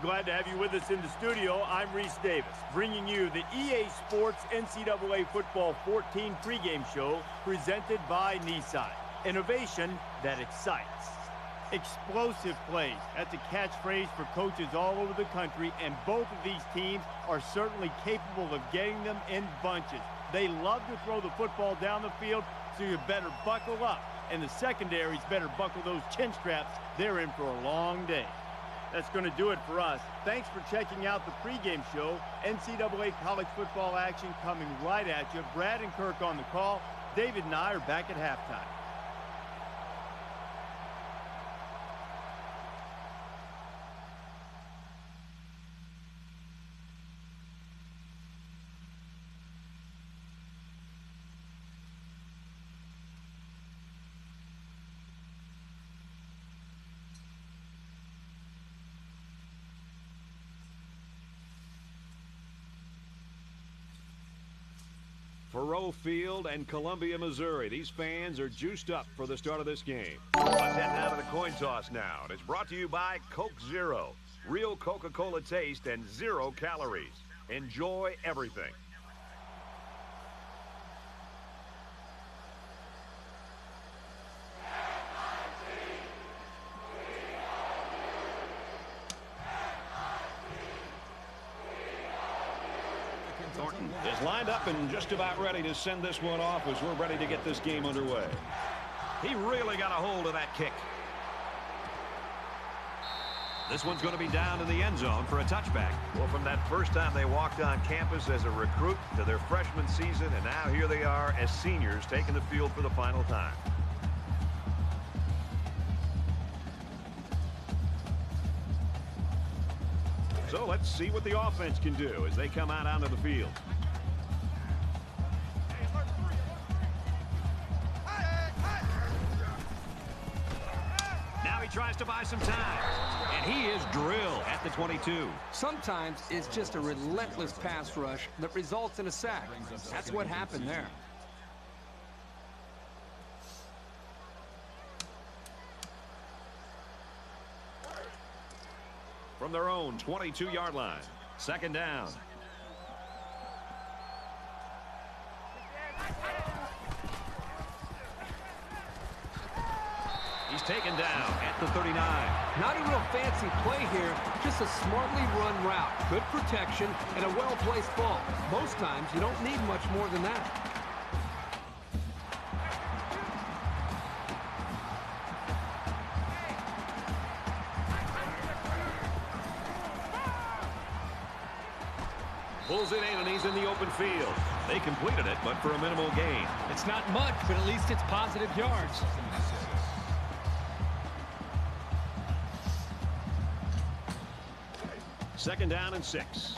Glad to have you with us in the studio. I'm Reese Davis, bringing you the EA Sports NCAA Football 14 pregame show presented by Nissan. Innovation that excites. Explosive plays. That's a catchphrase for coaches all over the country, and both of these teams are certainly capable of getting them in bunches. They love to throw the football down the field, so you better buckle up. And the secondaries better buckle those chin straps. They're in for a long day. That's going to do it for us. Thanks for checking out the pregame show. NCAA college football action coming right at you. Brad and Kirk on the call. David and I are back at halftime. Faurot Field and Columbia, Missouri. These fans are juiced up for the start of this game. Let's head out of the coin toss now. And it's brought to you by Coke Zero. Real Coca-Cola taste and 0 calories. Enjoy everything. Thornton is lined up and just about ready to send this one off as we're ready to get this game underway. He really got a hold of that kick. This one's going to be down in the end zone for a touchback. Well, from that first time they walked on campus as a recruit to their freshman season, and now here they are as seniors taking the field for the final time. So let's see what the offense can do as they come out onto the field. Now he tries to buy some time, and he is drilled at the 22. Sometimes it's just a relentless pass rush that results in a sack. That's what happened there. From their own 22-yard line. Second down. He's taken down at the 39. Not a real fancy play here, just a smartly run route. Good protection and a well-placed ball. Most times you don't need much more than that. Pulls it in, and he's in the open field. They completed it, but for a minimal gain. It's not much, but at least it's positive yards. Second down and 6.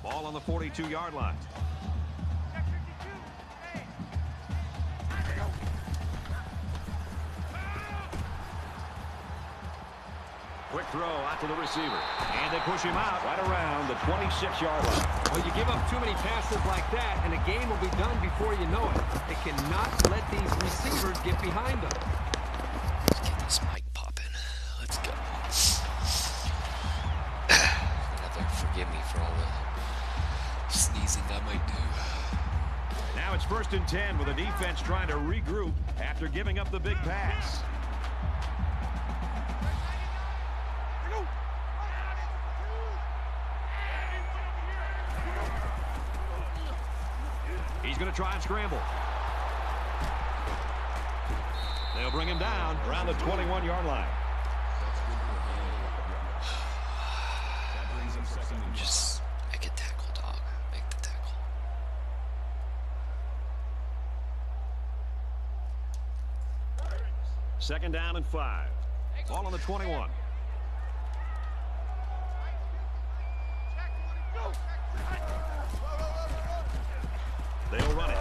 Ball on the 42-yard line. Quick throw out to the receiver. And they push him out right around the 26-yard line. Well, you give up too many passes like that, and the game will be done before you know it. They cannot let these receivers get behind them. Let's get this mic popping. Let's go. Forgive me for all the sneezing I might do. Now it's 1st and 10 with the defense trying to regroup after giving up the big pass. He's going to try and scramble. They'll bring him down around the 21-yard line. Just make a tackle, dog. Make the tackle. Second down and 5. Ball on the 21. They'll run it.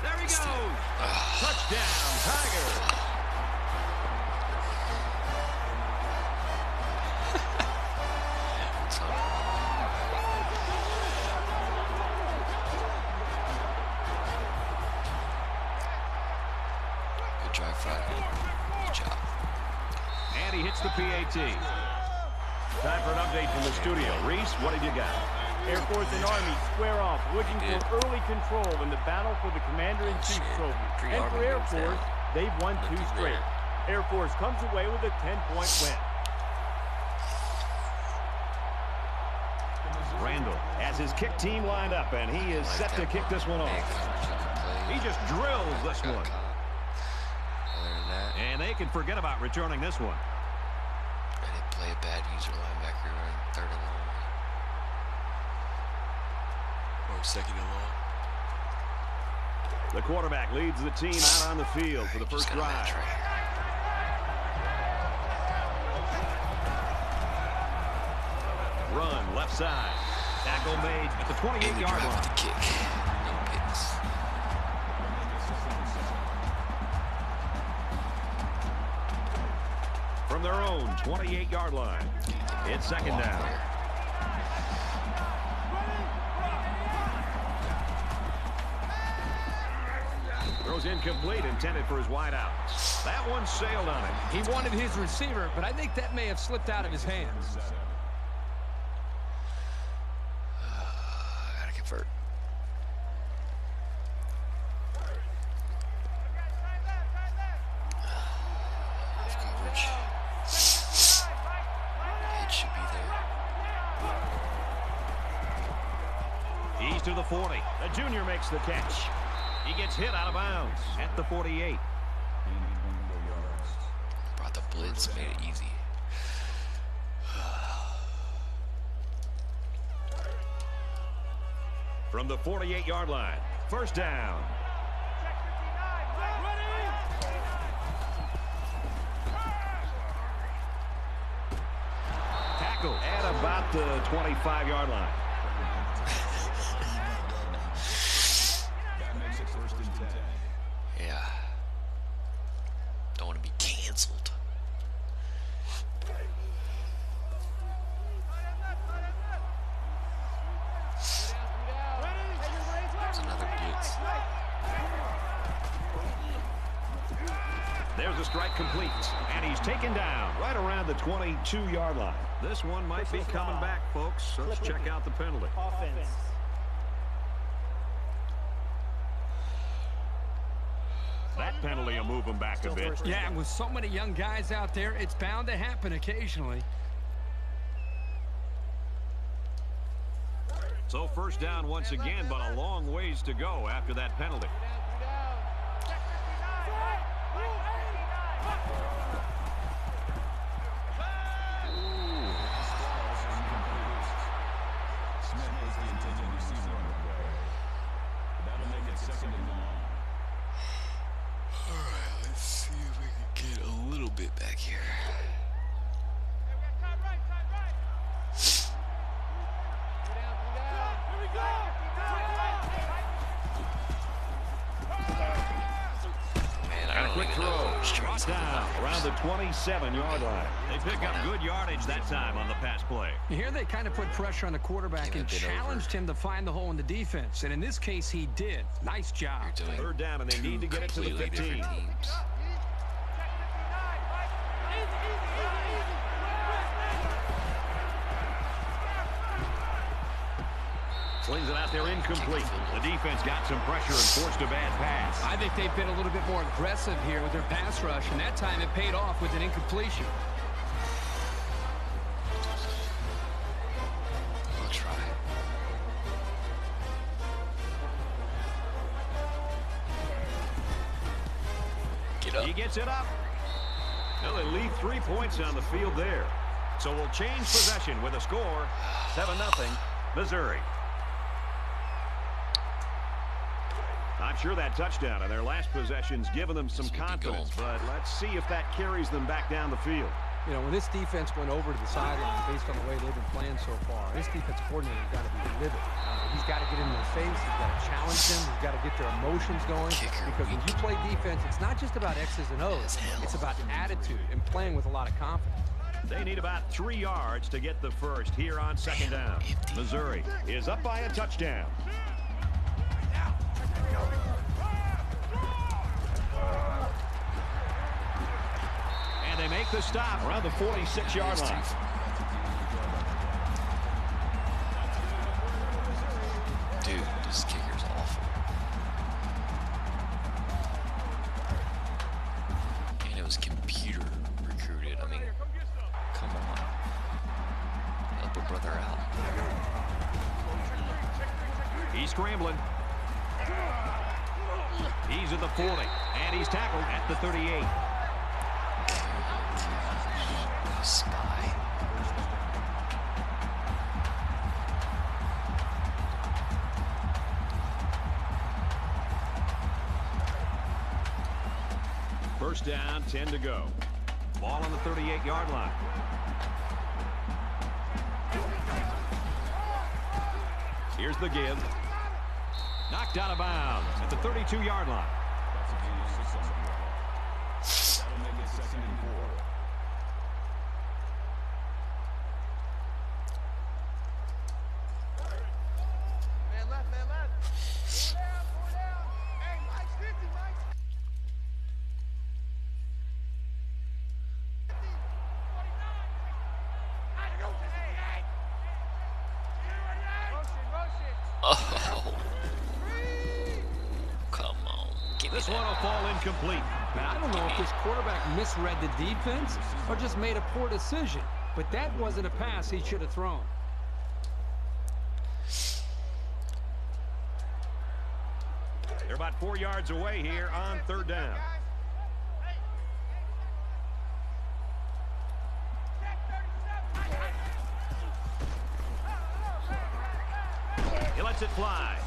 There he goes. Touchdown, Tigers. Good drive, Friday. Good job. And he hits the PAT. Time for an update from the studio. Reese, what have you got? Air Force and Army square off, looking for early control in the battle for the Commander-in-Chief trophy. And for Air Force, they've won 2 straight. Air Force comes away with a 10-point win. Randall has his kick team lined up, and he is set to kick this one off. He just drills this one. And they can forget about returning this one. I didn't play a bad user linebacker on 3rd and long. Or 2nd and long. The quarterback leads the team out on the field for the first drive. Run left side. Tackle made at the 28-yard line. The kick. No picks. From their own 28-yard line. It's 2nd down. Throws incomplete, intended for his wideout. That one sailed on it. He wanted his receiver, but I think that may have slipped out of his hands. Gotta convert. Off coverage. It should be there. He's to the 40. The junior makes the catch. He gets hit out of bounds at the 48. Brought the blitz, made it easy. From the 48-yard line. First down. Tackle at about the 25-yard line. Yeah. Don't want to be canceled. There's another blitz. There's a strike complete, and he's taken down right around the 22-yard line. This one might be coming back, folks. Let's check out the penalty. Offense. That penalty will move him back a bit. Yeah, and with so many young guys out there, it's bound to happen occasionally. So first down once again, but a long ways to go after that penalty. Let's see if we can get a little bit back here. Man, I don't Quick even know throw. who's trying Brought to down around the 27-yard line. They pick up good yardage that time on the pass play. Here they kind of put pressure on the quarterback and challenged him to find the hole in the defense. And in this case, he did. Nice job. You're doing Third down, and they need to get it to the 15. different teams. Slings it out there incomplete. The defense got some pressure and forced a bad pass. I think they've been a little bit more aggressive here with their pass rush, and that time it paid off with an incompletion. I'll try. Get up. He gets it up. Well, they leave 3 points on the field there. So we'll change possession with a score, 7-0, Missouri. I'm sure that touchdown on their last possession's given them some confidence, but let's see if that carries them back down the field. You know, when this defense went over to the sideline based on the way they've been playing so far, this defensive coordinator's got to be livid. He's got to get in their face. He's got to challenge them. He's got to get their emotions going. Because when you play defense, it's not just about X's and O's. It's about attitude and playing with a lot of confidence. They need about 3 yards to get the first here on second down. Missouri is up by a touchdown. And they make the stop around the 46-yard line. brother out. He's scrambling. He's at the 40, and he's tackled at the 38. Spy. First down, 10 to go. Ball on the 38-yard line. Here's the give. Knocked out of bounds at the 32-yard line. That'll make it 2nd and 4. Man left, man left. Four down. Hey, Mike's 50, Mike. 50, 49. Oh. Come on. Give me This one will fall incomplete. Now, I don't know if this quarterback misread the defense or just made a poor decision, but that wasn't a pass he should have thrown. They're about 4 yards away here on 3rd down. He lets it fly.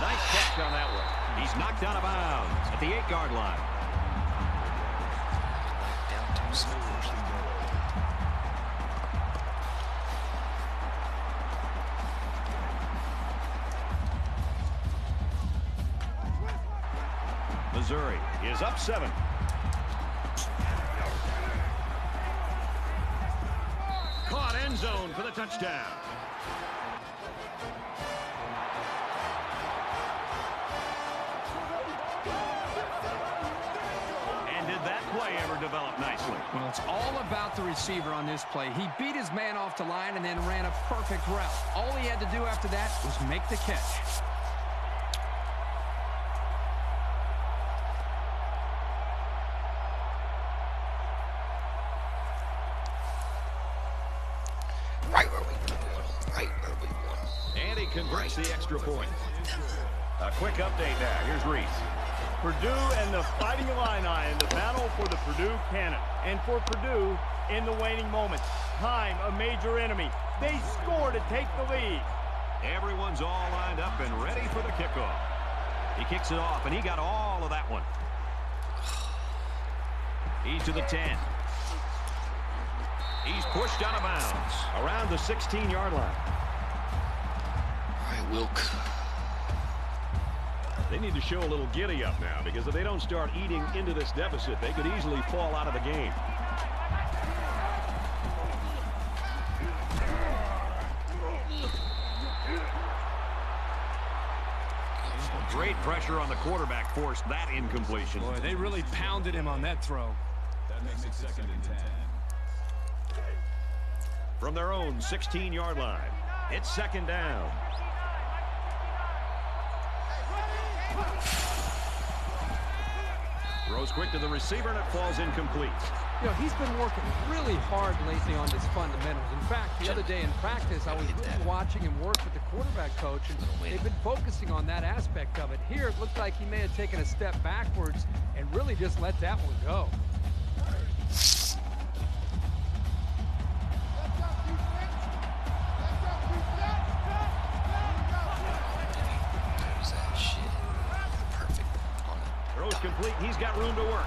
Nice catch on that one. He's knocked out of bounds at the 8-yard line. down too soon. Missouri is up 7. Caught end zone for the touchdown. And did that play ever develop nicely? Well, it's all about the receiver on this play. He beat his man off the line and then ran a perfect route. All he had to do after that was make the catch. Right where we want him. Right where we want him. And he converts the extra point. A quick update now. Here's Reese. Purdue and the Fighting Illini in the battle for the Purdue cannon. And for Purdue, in the waning moments, time a major enemy. They score to take the lead. Everyone's all lined up and ready for the kickoff. He kicks it off, and he got all of that one. He's to the 10. He's pushed out of bounds around the 16-yard line. All right, Wilk. They need to show a little giddy up now, because if they don't start eating into this deficit, they could easily fall out of the game. Great pressure on the quarterback forced that incompletion. Boy, they really pounded him on that throw. That makes it 2nd and 10. From their own 16-yard line, it's 2nd down. Throws quick to the receiver, and it falls incomplete. You know, he's been working really hard lately on his fundamentals. In fact, the other day in practice, I was really watching him work with the quarterback coach, and they've been focusing on that aspect of it. Here, it looked like he may have taken a step backwards and really just let that one go. Complete. He's got room to work.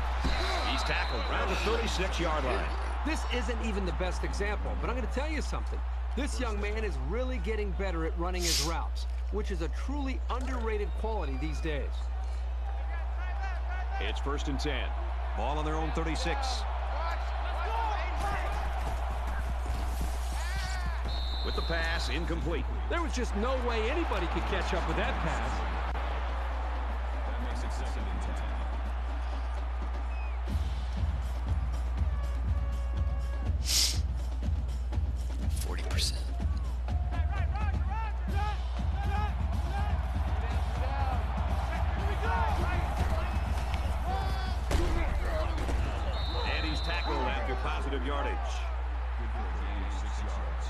He's tackled around the 36-yard line. This isn't even the best example, but I'm going to tell you something. This young man is really getting better at running his routes, which is a truly underrated quality these days. It's 1st and 10. Ball on their own 36. With the pass, incomplete. There was just no way anybody could catch up with that pass. That makes it 2nd and 10. 40%. And he's tackled after positive yardage. Good for a gain of 6 yards.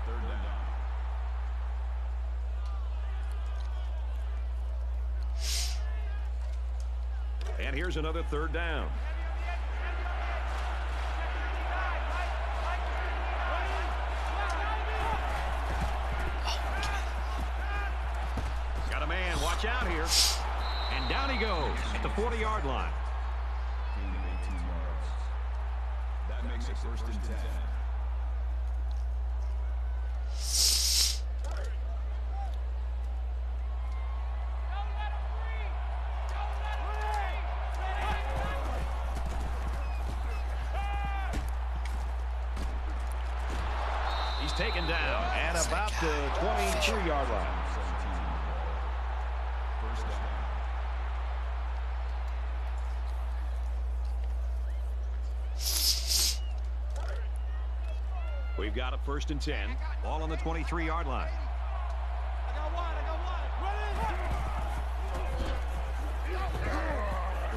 Third down. And here's another third down. Got a man. Watch out here. And down he goes at the 40-yard line. Gain of 18 yards. That makes it first and 10. He's taken down at about the 23-yard line. 17. First down. We've got a first and 10. Ball on the 23-yard line. I got one.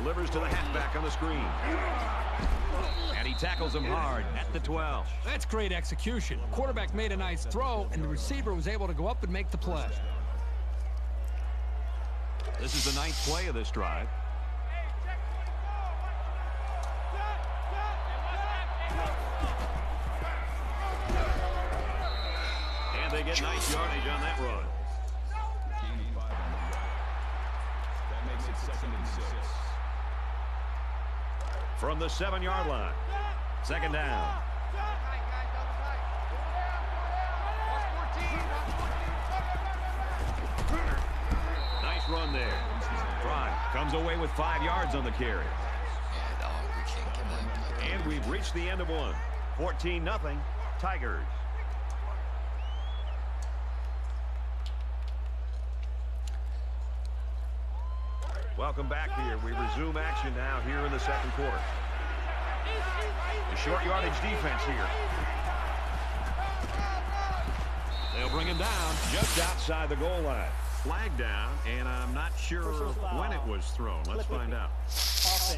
Delivers to the halfback on the screen. And he tackles him hard at the 12. That's great execution. Quarterback made a nice throw, and the receiver was able to go up and make the play. This is the 9th play of this drive. And they get nice yardage on that run. Gaining 5 on the play. That makes it second and 6. From the 7-yard line. Second down. Nice run there. Drive comes away with 5 yards on the carry. Yeah, dog, we can't give that. And we've reached the end of one. 14-0 Tigers. Welcome back here. We resume action now here in the second quarter. The short yardage defense here. They'll bring him down just outside the goal line. Flag down, and I'm not sure when it was thrown. Let's find out. It's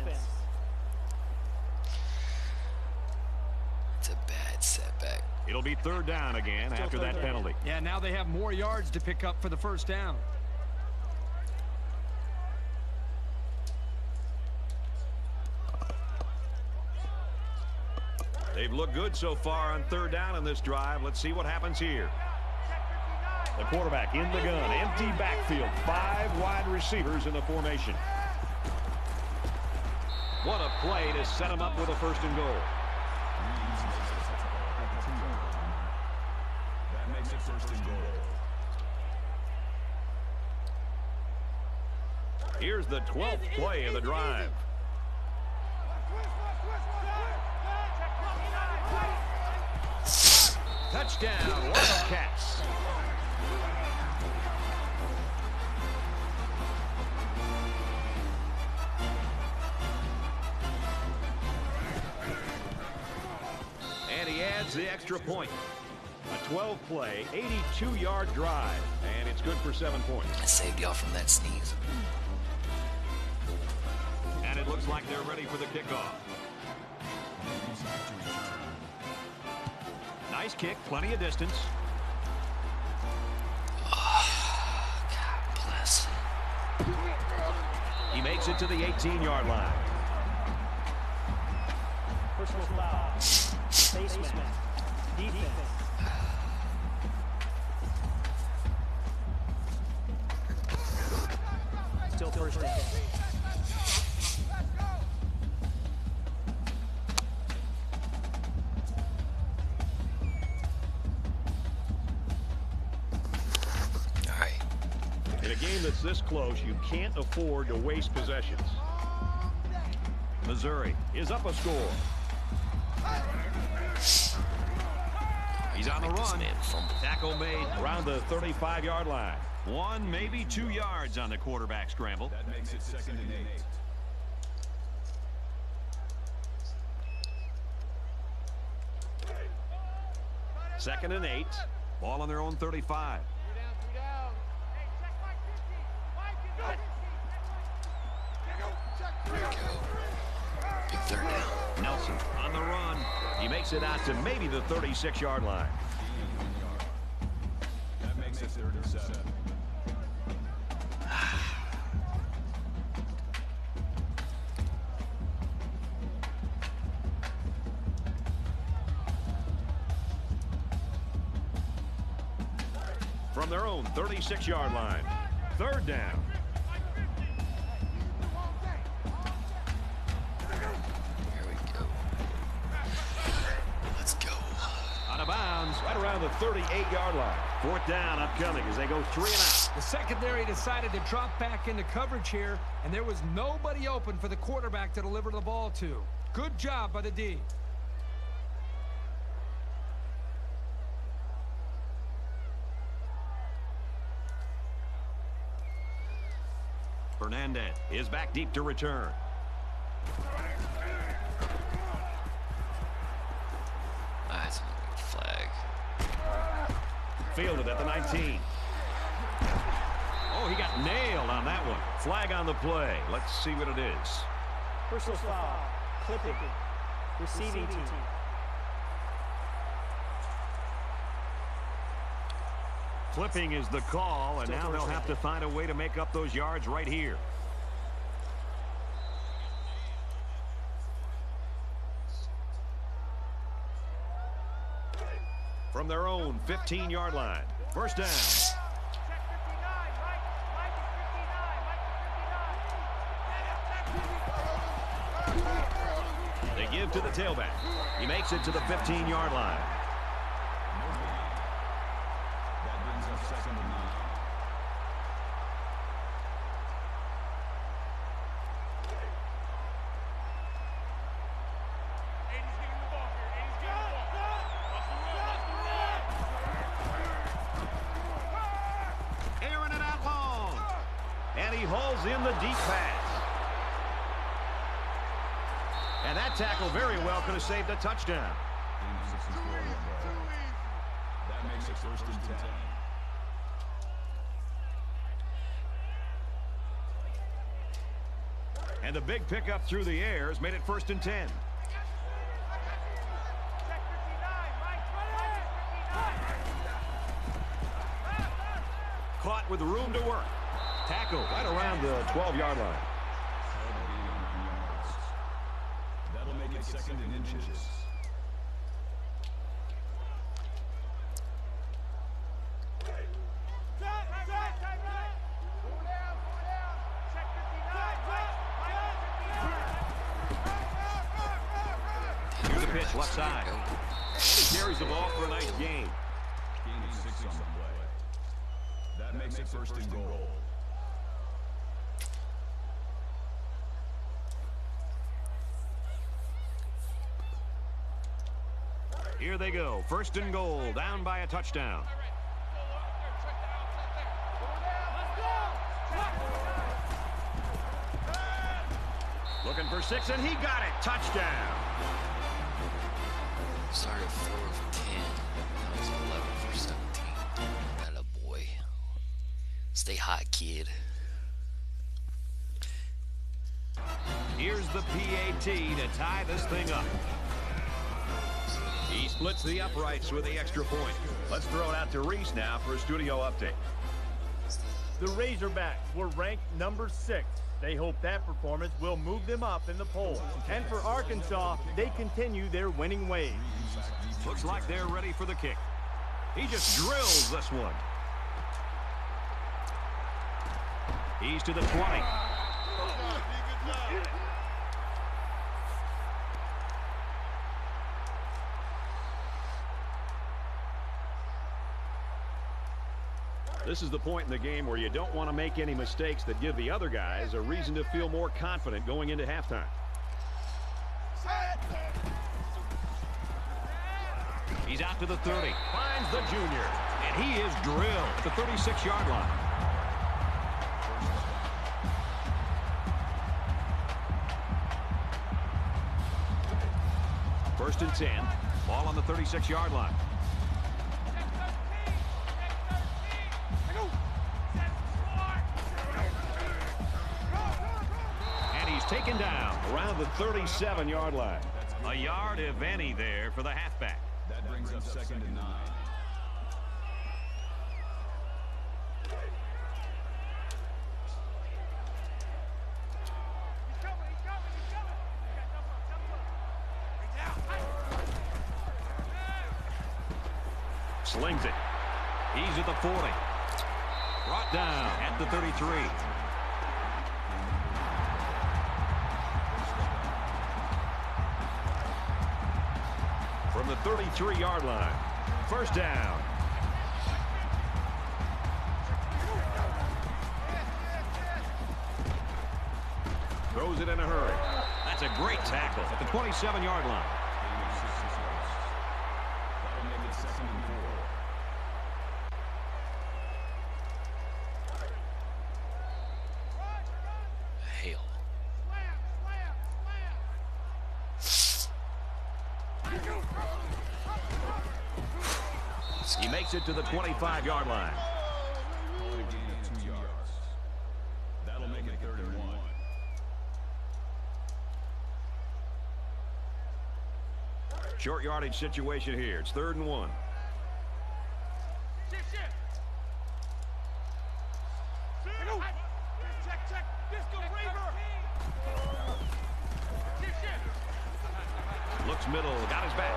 a bad setback. It'll be third down again after that penalty. Yeah, now they have more yards to pick up for the first down. They've looked good so far on third down in this drive. Let's see what happens here. The quarterback in the gun. Empty backfield. 5 wide receivers in the formation. What a play to set him up with a first and goal. That makes it first and goal. Here's the 12th play of the drive. Touchdown, Wildcats. And he adds the extra point. A 12-play, 82-yard drive, and it's good for 7 points. I saved y'all from that sneeze. And it looks like they're ready for the kickoff. Nice kick, plenty of distance. Oh, God bless. He makes it to the 18-yard line. Personal foul. Baseman. Defense. Still first down. In a game that's this close, you can't afford to waste possessions. Missouri is up a score. He's on the run. Tackle made around the 35-yard line. 1, maybe 2 yards on the quarterback scramble. That makes it second and 8. Second and 8. Ball on their own 35. There we go. Big third down. Nelson on the run. He makes it out to maybe the 36-yard line. it 3rd and 7. From their own 36-yard line. 3rd down. Here we go. Let's go. Out of bounds, right around the 38-yard line. 4th down upcoming as they go 3 and out. The secondary decided to drop back into coverage here, and there was nobody open for the quarterback to deliver the ball to. Good job by the D. Hernandez is back deep to return. That's a flag. Fielded at the 19. Oh, he got nailed on that one. Flag on the play. Let's see what it is. Personal foul. Clipping. Receiving team. Clipping is the call, and now they'll have to find a way to make up those yards right here. From their own 15-yard line. 1st down. They give to the tailback. He makes it to the 15-yard line. That brings up 2nd and 9. Airing it out long. And he hauls in the deep pass. And that tackle very well could have saved a touchdown. That makes it 1st and 10. And the big pickup through the air has made it 1st and 10. Caught with room to work. Tackle right around the 12-yard line. That'll make it 2nd and inches. Here's the pitch, left side. And he carries the ball for a nice gain. Gain of 6 on the play. That makes it 1st and goal. Here they go. 1st and goal, down by a touchdown. Looking for 6, and he got it. Touchdown. Started 4 of 10. That was 11 for 17. That a boy. Stay hot, kid. Here's the PAT to tie this thing up. He splits the uprights with the extra point. Let's throw it out to Reese now for a studio update. The Razorbacks were ranked number 6. They hope that performance will move them up in the polls. And for Arkansas, they continue their winning ways. Looks like they're ready for the kick. He just drills this one. He's to the 20. This is the point in the game where you don't want to make any mistakes that give the other guys a reason to feel more confident going into halftime. He's out to the 30. Finds the junior. And he is drilled at the 36-yard line. First and 10. Ball on the 36-yard line. Taken down around the 37-yard line. A yard, if any, there for the halfback. That brings up 2nd and 9. Slings it. He's at the 40. Brought down at the 33. From the 33-yard line. First down. Throws it in a hurry. That's a great tackle at the 27-yard line. That'll make it 2nd and 4. Hell. He makes it to the 25-yard line. Call it a gain of 2 yards. That'll make it 3rd and 1. Short yardage situation here. It's 3rd and 1. Looks middle, got his back.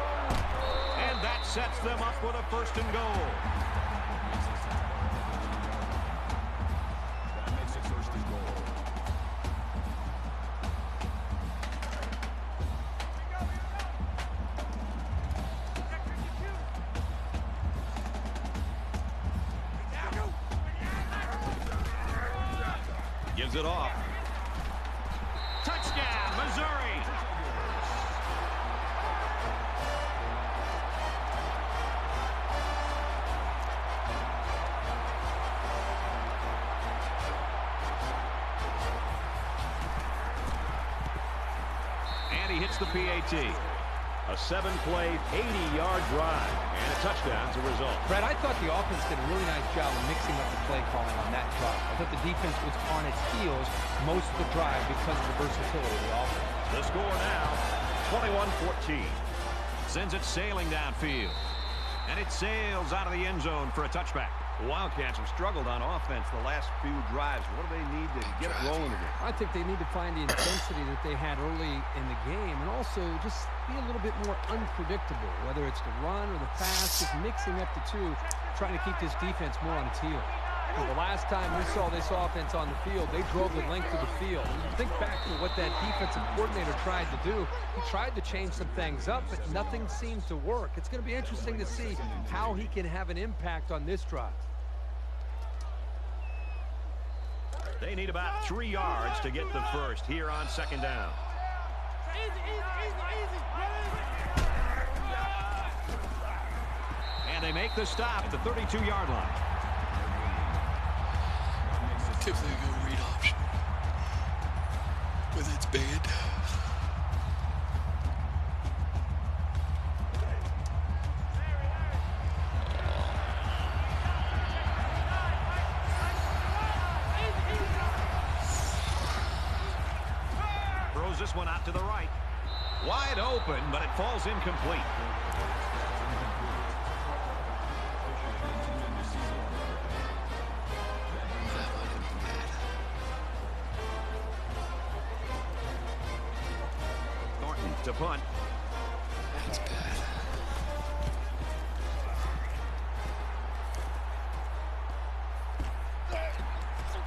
And that sets them up with a 1st and goal. That makes it 1st and goal. Gives it off. Touchdown, Missouri. And he hits the PAT. A 7-play, 80-yard drive, and a touchdown as a result. Brad, I thought the offense did a really nice job of mixing up the play calling on that drive. I thought the defense was on its heels most of the drive because of the versatility of the offense. The score now, 21-14. Sends it sailing downfield. And it sails out of the end zone for a touchback. The Wildcats have struggled on offense the last few drives. What do they need to get it rolling again? I think they need to find the intensity that they had early in the game and also just be a little bit more unpredictable, whether it's the run or the pass, just mixing up the two, trying to keep this defense more on its heels. The last time we saw this offense on the field, they drove the length of the field. And you think back to what that defensive coordinator tried to do. He tried to change some things up, but nothing seemed to work. It's going to be interesting to see how he can have an impact on this drive. They need about 3 yards to get the first here on 2nd down. And they make the stop at the 32-yard line. Typically a good read option. Whether it's bad. Throws this one out to the right. Wide open, but it falls incomplete. Thornton to punt. That's bad.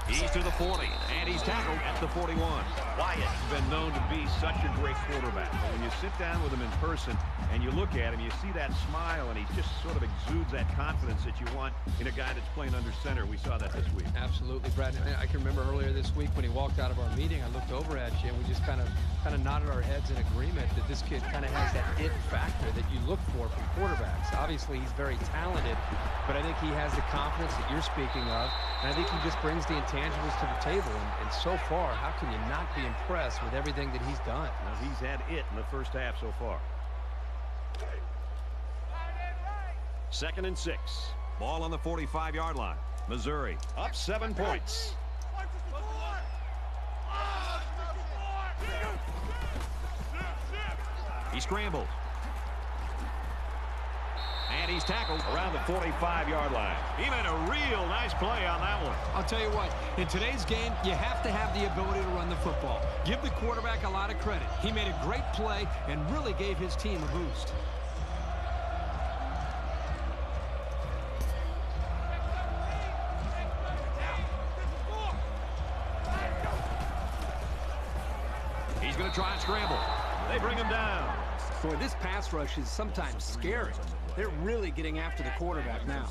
He's to the 40, and he's tackled at the 41. Wyatt's been known to be such a great quarterback. But when you sit down with him in person and you look at him, you see that smile, and he just sort of exudes that confidence that you want in a guy that's playing under center. We saw that this week. Absolutely, Brad. I can remember earlier this week when he walked out of our meeting, I looked over at you, and we just kind of nodded our heads in agreement that this kid kind of has that it factor that you look for from quarterbacks. Obviously, he's very talented, but I think he has the confidence that you're speaking of, and I think he just brings the intangibles to the table. And so far, how can you not be impressed with everything that he's done? Well, he's had it in the first half so far. 2nd and 6. Ball on the 45-yard line. Missouri up 7 points. He scrambled. And he's tackled around the 45-yard line. He made a real nice play on that one. I'll tell you what, in today's game, you have to have the ability to run the football. Give the quarterback a lot of credit. He made a great play and really gave his team a boost. to try and scramble. They bring him down. Boy, this pass rush is sometimes scary. They're really getting after the quarterback now.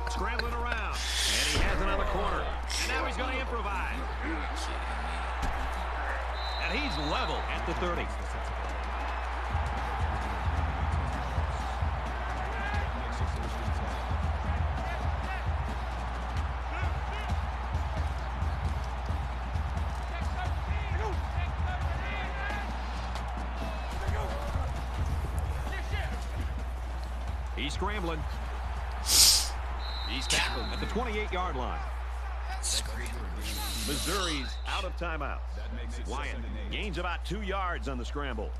Scrambling around. And he has it on the corner. And now he's going to improvise. And he's level at the 30. He's scrambling. He's tackled at the 28-yard line. Missouri's out of timeout. Wyatt gains about 2 yards on the scramble.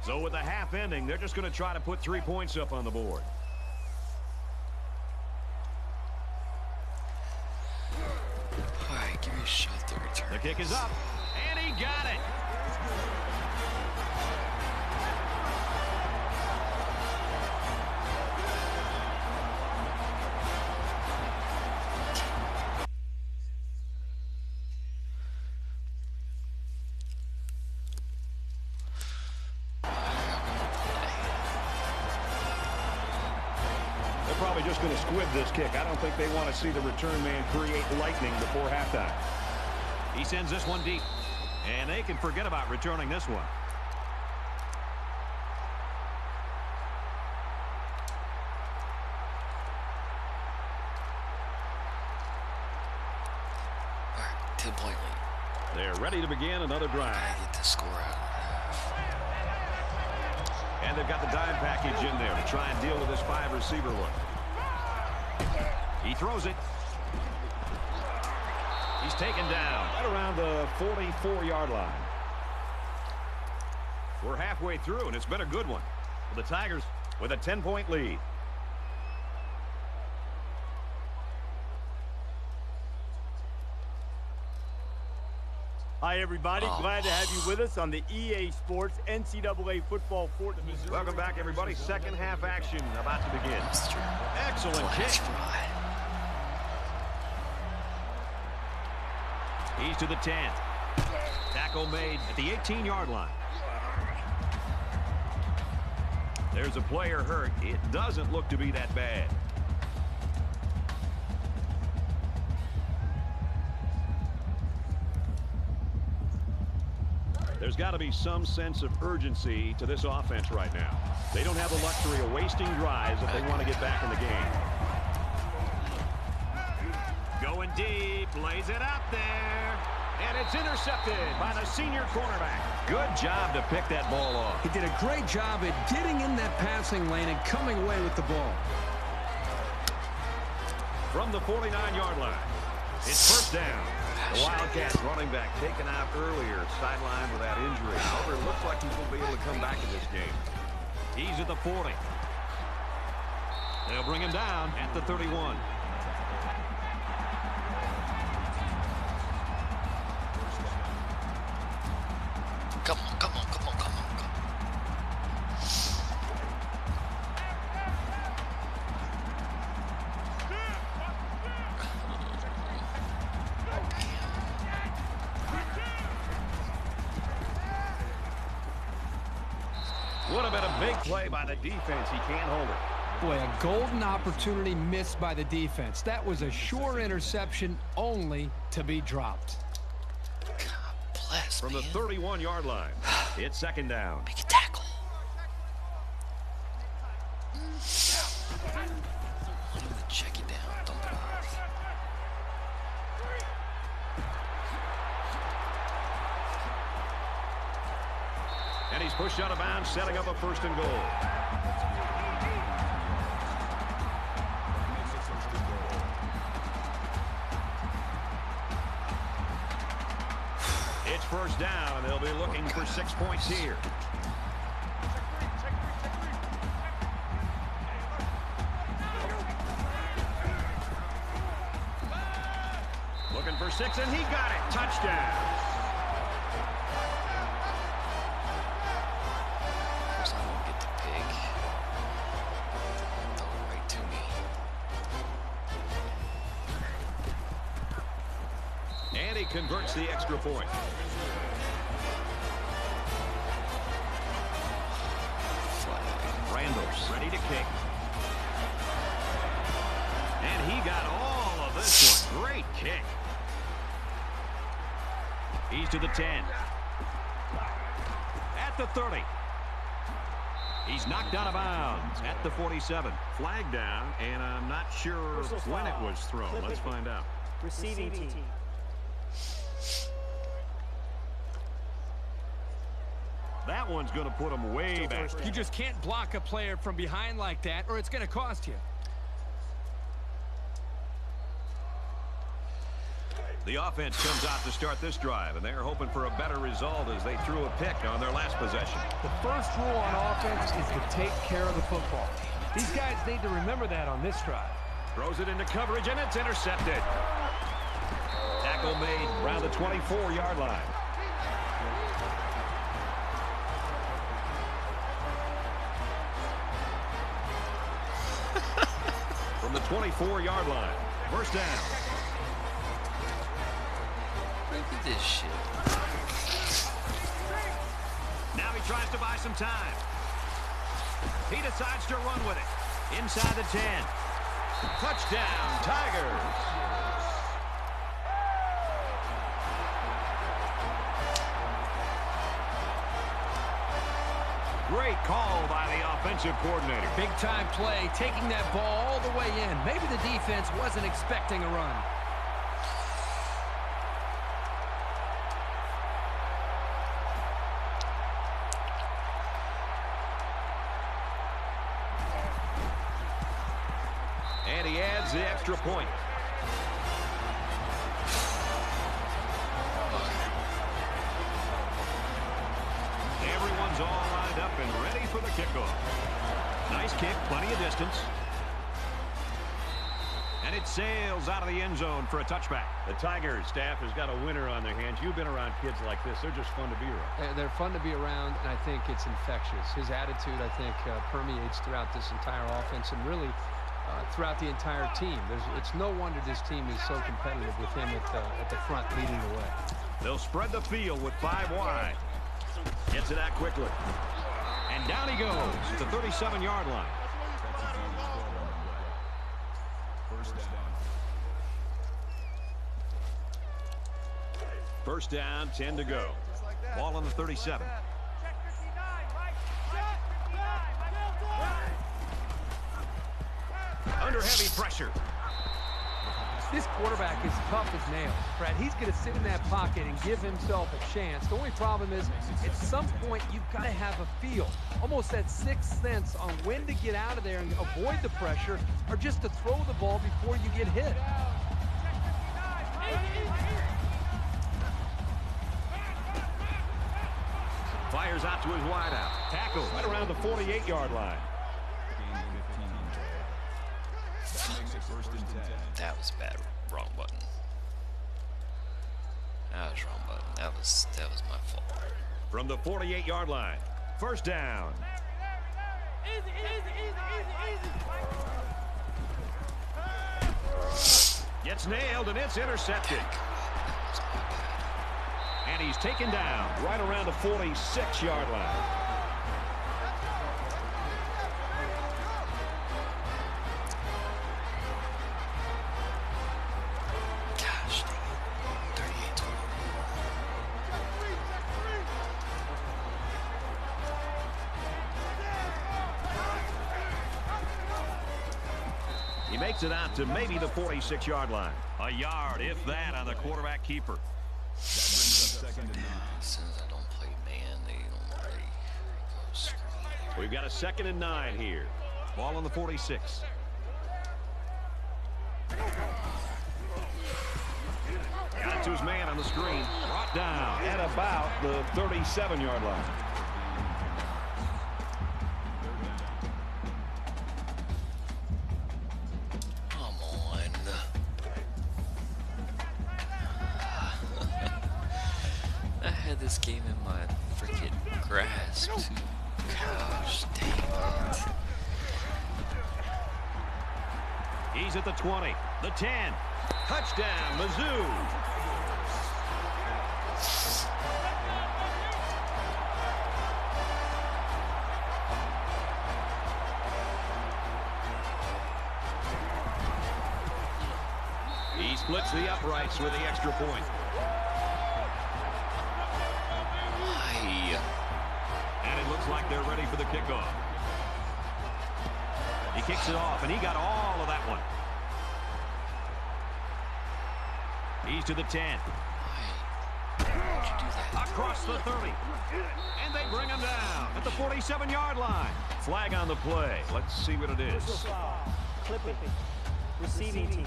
So with the half ending, they're just going to try to put 3 points up on the board. All right, give me a shot to return. The kick is up, and he got it. Probably just going to squib this kick. I don't think they want to see the return man create lightning before halftime. He sends this one deep, and they can forget about returning this one. All right, 10-point lead. They're ready to begin another drive. Gotta get the score out. And they've got the dime package in there to try and deal with this 5-receiver look. He throws it. He's taken down right around the 44-yard line. We're halfway through, and it's been a good one. The Tigers with a 10-point lead. Hi, everybody. Glad to have you with us on the EA Sports NCAA Football 14. Welcome back, everybody. Second half action about to begin. Excellent kick. He's to the 10. Tackle made at the 18-yard line. There's a player hurt. It doesn't look to be that bad. There's got to be some sense of urgency to this offense right now. They don't have the luxury of wasting drives if they want to get back in the game. Going deep, lays it out there, and it's intercepted by the senior cornerback. Good job to pick that ball off. He did a great job at getting in that passing lane and coming away with the ball. From the 49-yard line, it's first down. The Wildcats running back taken out earlier, sidelined with that injury. However, it looks like he will be able to come back in this game. He's at the 40. They'll bring him down at the 31. Come on, come on, come on, come on, come on. Would have been a big play by the defense. He can't hold it. Boy, a golden opportunity missed by the defense. That was a sure interception only to be dropped. God bless, From man. the 31-yard line, it's second down. Make a tackle. I'm going to check it down. Dump it off. And he's pushed out of bounds, setting up a first and goal. It's first down, and they'll be looking for 6 points here. Looking for 6, and he got it. Touchdown. I don't get the pig. Throw it right EA converts the extra point. Randall's ready to kick. And he got all of this one. Great kick. He's to the 10. At the 30. He's knocked out of bounds at the 47. Flag down, and I'm not sure when it was thrown. Let's find out. Receiving team. That one's going to put him way back. You just can't block a player from behind like that, or it's going to cost you. The offense comes out to start this drive, and they're hoping for a better result as they threw a pick on their last possession. The first rule on offense is to take care of the football. These guys need to remember that on this drive. Throws it into coverage, and it's intercepted. Tackle made around the 24-yard line. From the 24-yard line. First down. Look at this shit. Now he tries to buy some time. He decides to run with it. Inside the 10. Touchdown, Tigers. Great call by the offensive coordinator. Big-time play, taking that ball all the way in. Maybe the defense wasn't expecting a run. And he adds the extra point. Everyone's all lined up and ready for the kickoff. Nice kick, plenty of distance. And it sails out of the end zone for a touchback. The Tigers staff has got a winner on their hands. You've been around kids like this. They're just fun to be around. They're fun to be around, and I think it's infectious. His attitude, I think, permeates throughout this entire offense and really throughout the entire team. It's no wonder this team is so competitive with him at the front leading the way. They'll spread the field with 5 wide. Gets it out quickly. And down he goes at the 37-yard line. First down, 10 to go. Ball on the 37. Under heavy pressure. This quarterback is tough as nails, Brad. He's going to sit in that pocket and give himself a chance. The only problem is, at some point, you've got to have a feel, almost that sixth sense on when to get out of there and avoid the pressure, or just to throw the ball before you get hit. Fires out to his wideout. Tackle right around the 48-yard line. That was bad. Wrong button. That was wrong button. That was my fault. From the 48-yard line. First down. Gets nailed, and it's intercepted. And he's taken down right around the 46-yard line. Gosh, 38-20. He makes it out to maybe the 46-yard line. A yard, if that, on the quarterback keeper. As soon as I don't play man, they don't really go screen. We've got a 2nd and 9 here. Ball on the 46. Got it to his man on the screen. Brought down at about the 37-yard line. Come on. I had this game in my freaking grasp too. Gosh dang it. He's at the 20, the 10. Touchdown, Mizzou. He splits the uprights with the extra point. And it looks like they're ready for the kickoff. He kicks it off, and he got all of that one. He's to the 10. Across the 30. And they bring him down at the 47-yard line. Flag on the play. Let's see what it is. Clipping. Receiving team.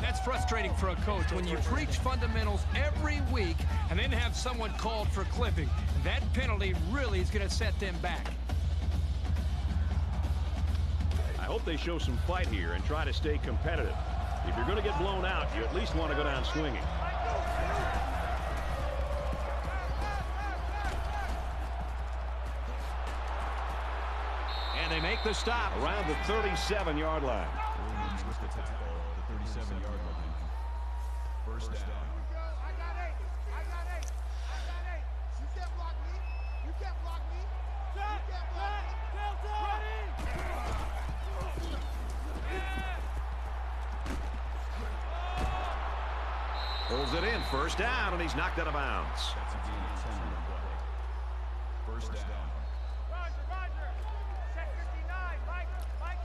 That's frustrating for a coach when you preach fundamentals every week and then have someone called for clipping. That penalty really is going to set them back. I hope they show some fight here and try to stay competitive. If you're going to get blown out, you at least want to go down swinging. And they make the stop around the 37-yard line. With the tackle, the 37-yard line. First down. I got 8. I got 8. I got 8. You can't block me. You can't block me. You can't block me. Pulls it in, first down, and he's knocked out of bounds. That's a gain of 10 on the play. First down. Roger. Set 59. Mike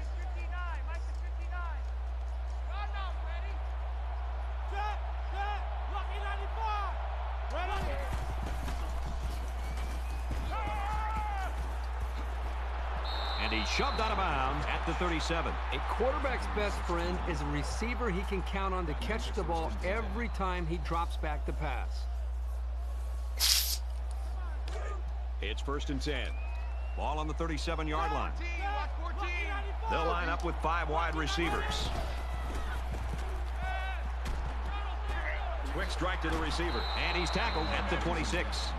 is 59. Mike is 59. Run now, ready. Set. Lucky 95. Ready. And he's shoved out of bounds at the 37. A quarterback's best friend is a receiver he can count on to catch the ball every time he drops back to pass. It's first and 10. Ball on the 37-yard line. They'll line up with 5 wide receivers. Quick strike to the receiver. And he's tackled at the 26.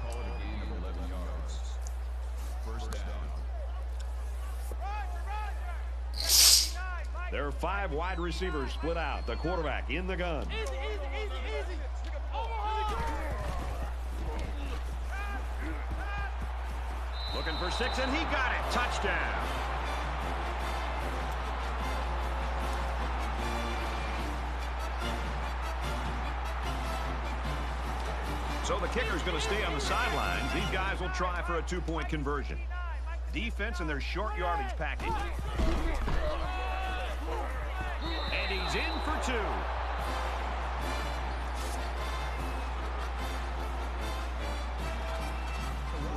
Call it a gain of 11 yards. First down. There are 5 wide receivers split out. The quarterback in the gun. Easy. Looking for 6, and he got it. Touchdown. So the kicker's going to stay on the sidelines. These guys will try for a 2-point conversion. Defense in their short yardage package. And he's in for 2.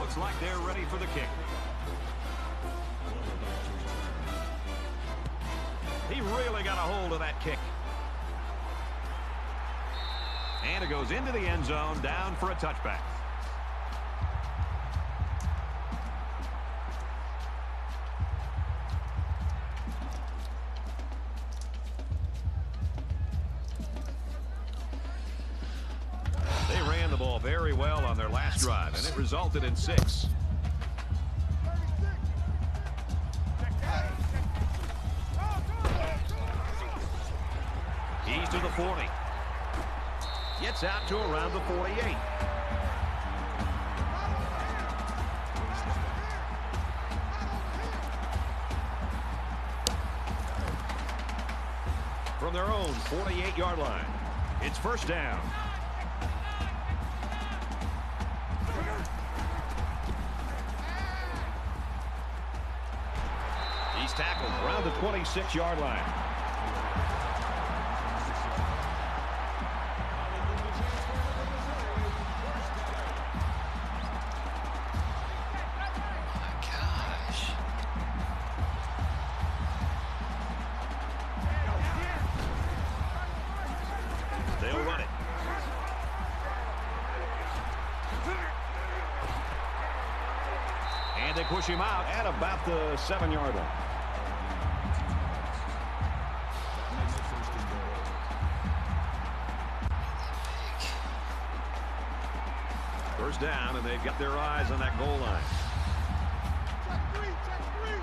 Looks like they're ready for the kick. He really got a hold of that kick. And it goes into the end zone, down for a touchback. They ran the ball very well on their last drive, and it resulted in 6. He's to the 40. Gets out to around the 48. From their own 48-yard line, it's first down. He's tackled around the 26-yard line. They'll run it. And they push him out at about the 7-yard line. First down, and they've got their eyes on that goal line. Check 3.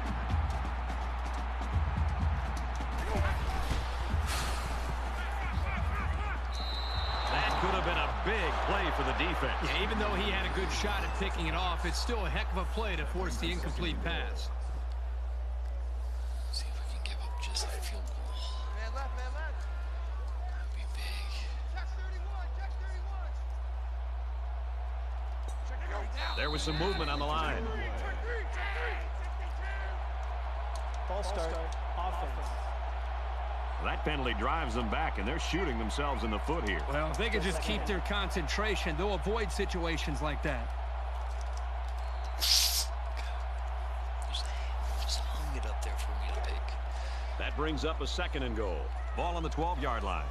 could have been a big play for the defense. Yeah, even though he had a good shot at picking it off, it's still a heck of a play to force the incomplete pass. See if we can give up just a field goal. Man left, man left. That'd be big. Check 31, check 31. Check it out. There was some movement on the line. Check three, check three. Ball start. Offense. That penalty drives them back, and they're shooting themselves in the foot here. Well, if they can just keep their concentration, they'll avoid situations like that. Just hung it up there for me to pick. That brings up a 2nd and goal. Ball on the 12-yard line.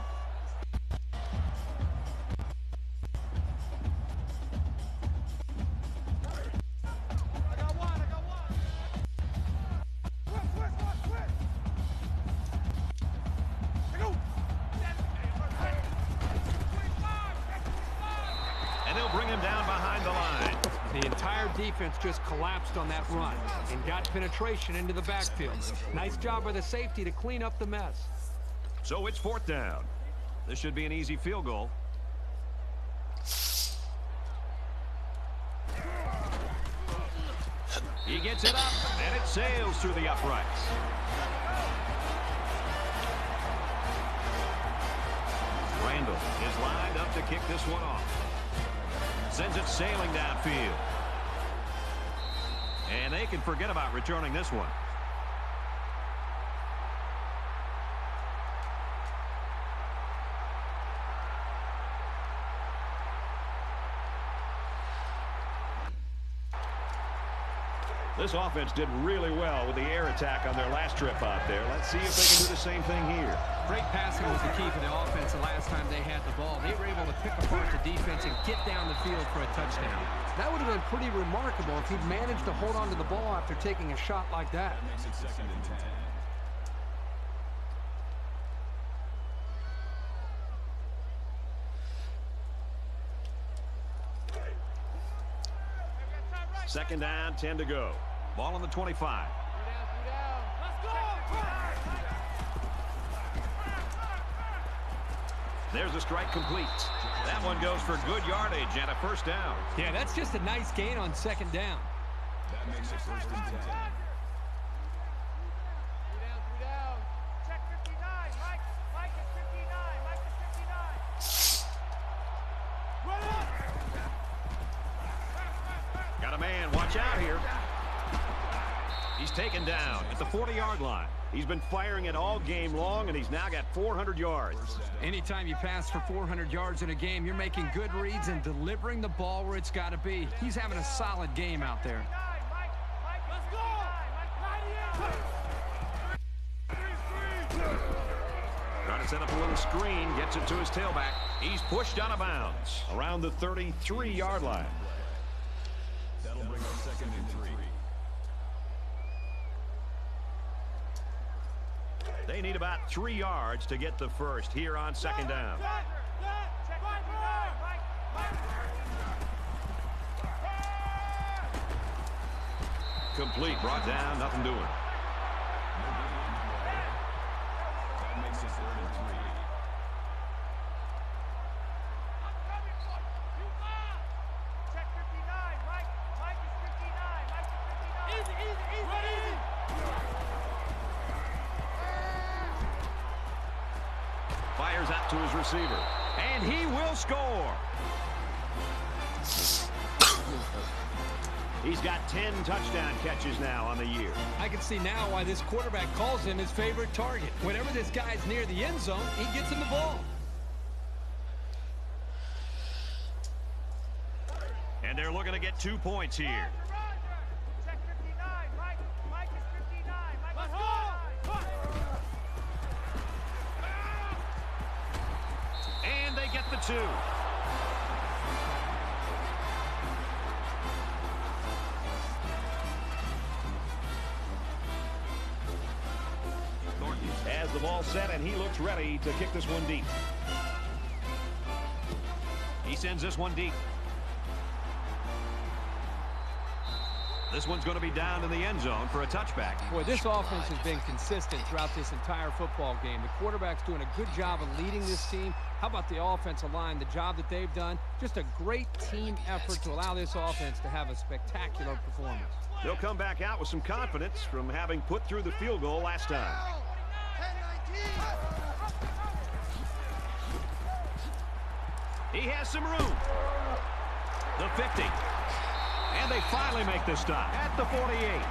I got one. Twist. Go. And they'll bring him down behind the line. The entire defense just collapsed on that run and got penetration into the backfield. Nice job by the safety to clean up the mess. So it's 4th down. This should be an easy field goal. He gets it up, and it sails through the uprights. Randall is lined up to kick this one off. Sends it sailing downfield. And they can forget about returning this one. This offense did really well with the air attack on their last trip out there. Let's see if they can do the same thing here. Great passing was the key for the offense the last time they had the ball. They were able to pick apart the defense and get down the field for a touchdown. That would have been pretty remarkable if he'd managed to hold on to the ball after taking a shot like that. That makes it 2nd and 10. Second down, 10 to go. Ball on the 25. There's a strike complete. That one goes for good yardage and a 1st down. Yeah, that's just a nice gain on 2nd down. That makes it 1st and 10. Three down. Check 59. Mike is 59. Mike is 59. Run up. Got a man. Watch out here. He's taken down at the 40-yard line. He's been firing it all game long, and he's now got 400 yards. Anytime you pass for 400 yards in a game, you're making good reads and delivering the ball where it's got to be. He's having a solid game out there. Trying to set up a little screen, gets it to his tailback. He's pushed out of bounds around the 33-yard line. That'll bring up 2nd and 3. They need about 3 yards to get the first here on 2nd down. Complete, brought down, nothing doing. That makes it 3rd and 3. Check 59. Mike is 59. Mike is 59. Easy. Fires out to his receiver. And he will score. He's got 10 touchdown catches now on the year. I can see now why this quarterback calls him his favorite target. Whenever this guy's near the end zone, he gets him the ball. And they're looking to get 2 points here. Check 59. Mike is 59. Mike is 59. And they get the 2. Thornton has the ball set, and he looks ready to kick this one deep. He sends this one deep. This one's going to be down in the end zone for a touchback. Boy, this offense has been consistent throughout this entire football game. The quarterback's doing a good job of leading this team. How about the offensive line, the job that they've done? Just a great team effort to allow this offense to have a spectacular performance. They'll come back out with some confidence from having put through the field goal last time. He has some room. The 50. And they finally make the stop at the 48.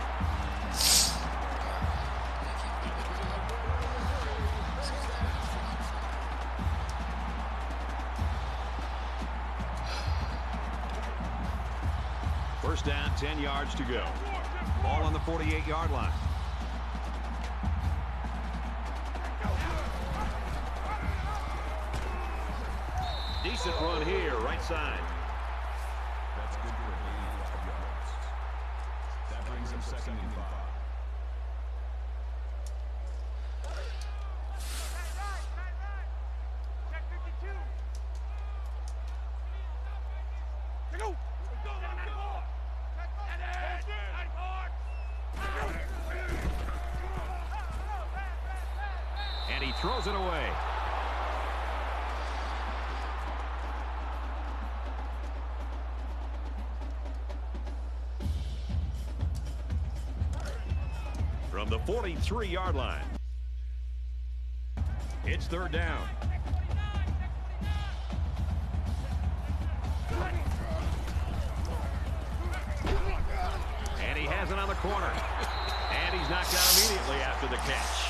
First down, 10 yards to go. Ball on the 48-yard line. Decent run here, right side. That's good for 85 yards. That brings him 2nd and 5. Check 52. Go. And he throws it away. From the 43-yard line. It's 3rd down. And he has it on the corner. And he's knocked out immediately after the catch.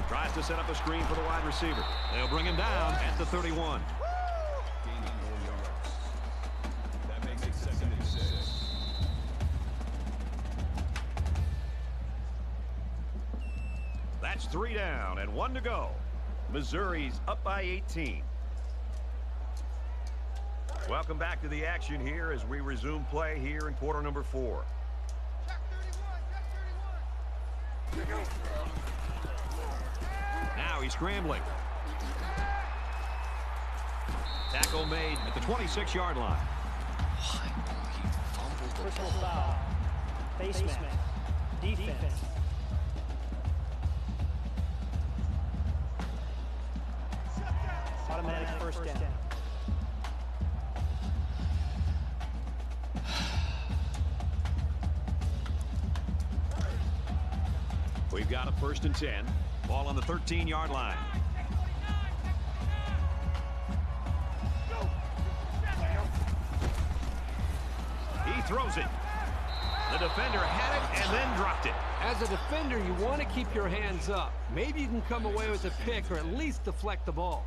Tries to set up a screen for the wide receiver. They'll bring him down at the 31. Gaining 4 yards. That makes it 2nd and 6. That's 3 down and 1 to go. Missouri's up by 18. Welcome back to the action here as we resume play here in quarter number 4. Check 31. Now he's scrambling. Tackle made at the 26-yard line. Why? He fumbled the Personal ball. foul. Face mask. Defense. Automatic first down. We've got a 1st and 10. Ball on the 13-yard line. He throws it. The defender had it and then dropped it. As a defender, you want to keep your hands up. Maybe you can come away with a pick or at least deflect the ball.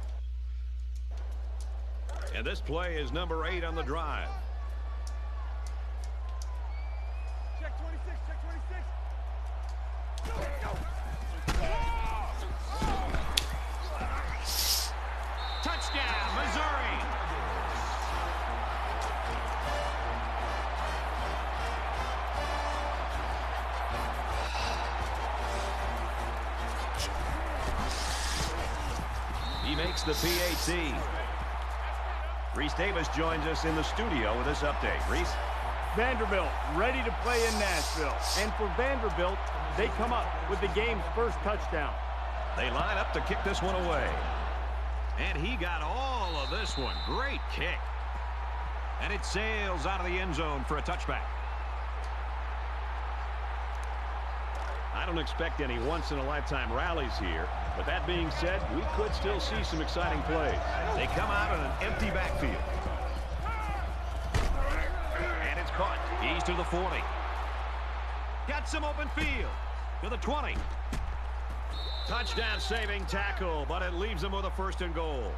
And this play is number 8 on the drive. Check 26. Check 26. Touchdown, Missouri! He makes the PAT. Reese Davis joins us in the studio with this update. Reese? Vanderbilt ready to play in Nashville. And for Vanderbilt, they come up with the game's first touchdown. They line up to kick this one away. And he got all of this one. Great kick. And it sails out of the end zone for a touchback. I don't expect any once-in-a-lifetime rallies here. But that being said, we could still see some exciting plays. They come out in an empty backfield. And it's caught. He's to the 40. Got some open field. To the 20. Touchdown saving tackle, but it leaves them with a 1st and goal.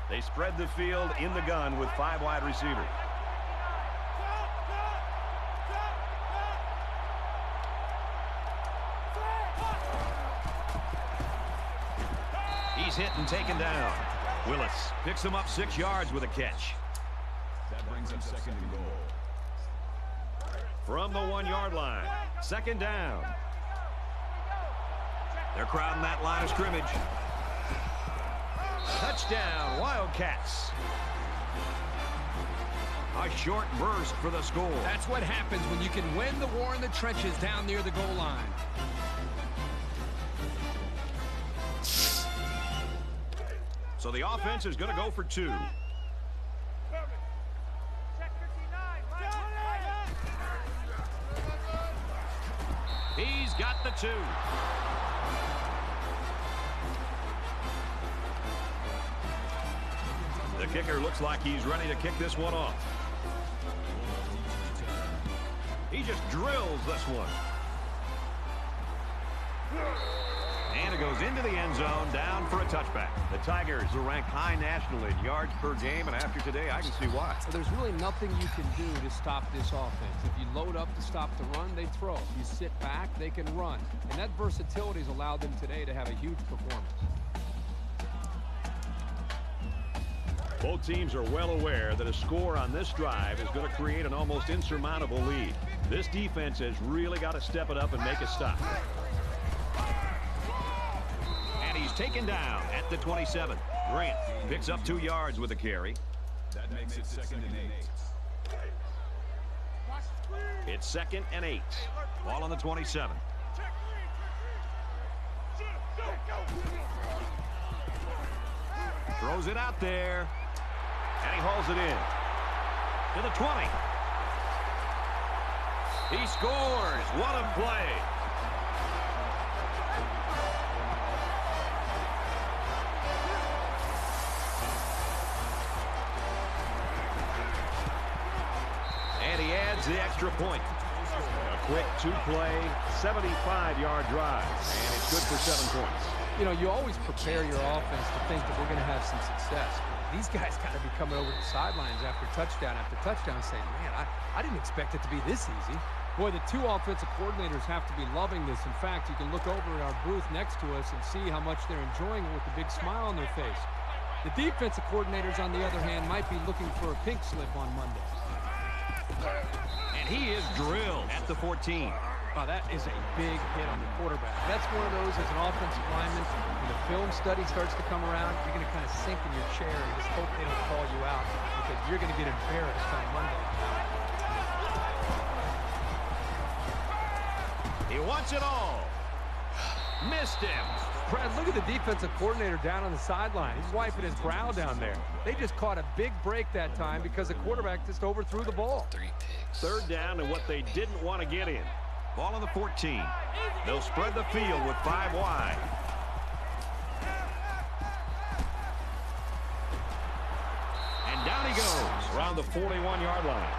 They spread the field in the gun with 5 wide receivers. and taken down. Willis picks him up 6 yards with a catch. That brings him second and goal. From the 1-yard line, second down. They're crowding that line of scrimmage. Touchdown, Wildcats. A short burst for the score. That's what happens when you can win the war in the trenches down near the goal line. So the offense is going to go for 2. He's got the 2. The kicker looks like he's ready to kick this one off. He just drills this one. And it goes into the end zone, down for a touchback. The Tigers are ranked high nationally in yards per game, and after today, I can see why. So there's really nothing you can do to stop this offense. If you load up to stop the run, they throw. If you sit back, they can run. And that versatility has allowed them today to have a huge performance. Both teams are well aware that a score on this drive is going to create an almost insurmountable lead. This defense has really got to step it up and make a stop. And he's taken down at the 27. Grant picks up 2 yards with a carry. That makes it second and 8. It's second and 8. Ball on the 27. Throws it out there. And he hauls it in. To the 20. He scores. What a play. And he adds the extra point. A quick 2-play, 75-yard drive. And it's good for 7 points. You know, you always prepare your offense to think that we're going to have some success. These guys got to be coming over the sidelines after touchdown saying, man, I didn't expect it to be this easy. Boy, the 2 offensive coordinators have to be loving this. In fact, you can look over at our booth next to us and see how much they're enjoying it with a big smile on their face. The defensive coordinators, on the other hand, might be looking for a pink slip on Monday. And he is drilled at the 14. Wow, that is a big hit on the quarterback. That's one of those as an offensive lineman, when the film study starts to come around, you're going to kind of sink in your chair and just hope they don't call you out because you're going to get embarrassed on Monday. He wants it all. Missed him. Brad, look at the defensive coordinator down on the sideline. He's wiping his brow down there. They just caught a big break that time because the quarterback just overthrew the ball. 3 picks. Third down and what they didn't want to get in. Ball on the 14. They'll spread the field with 5 wide. And down he goes around the 41-yard line.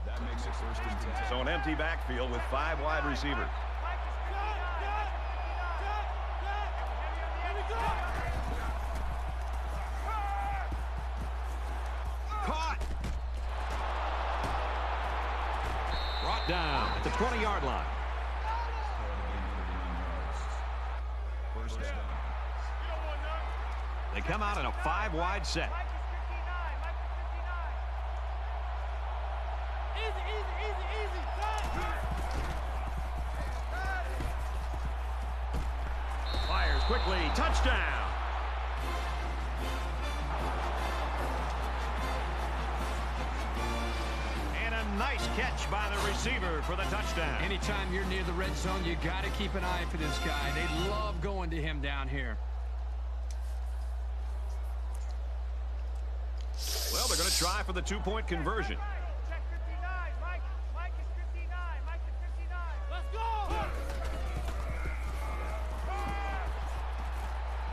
That makes it first and 10. So an empty backfield with 5 wide receivers. Caught. Brought down at the 20-yard line. First down. They come out in a 5 wide set. Fires quickly. Touchdown. And a nice catch by the receiver for the touchdown. Anytime you're near the red zone, you got to keep an eye for this guy. They love going to him down here. Well, they're going to try for the 2-point conversion. Check 59. Mike is 59. Mike is 59. Let's go!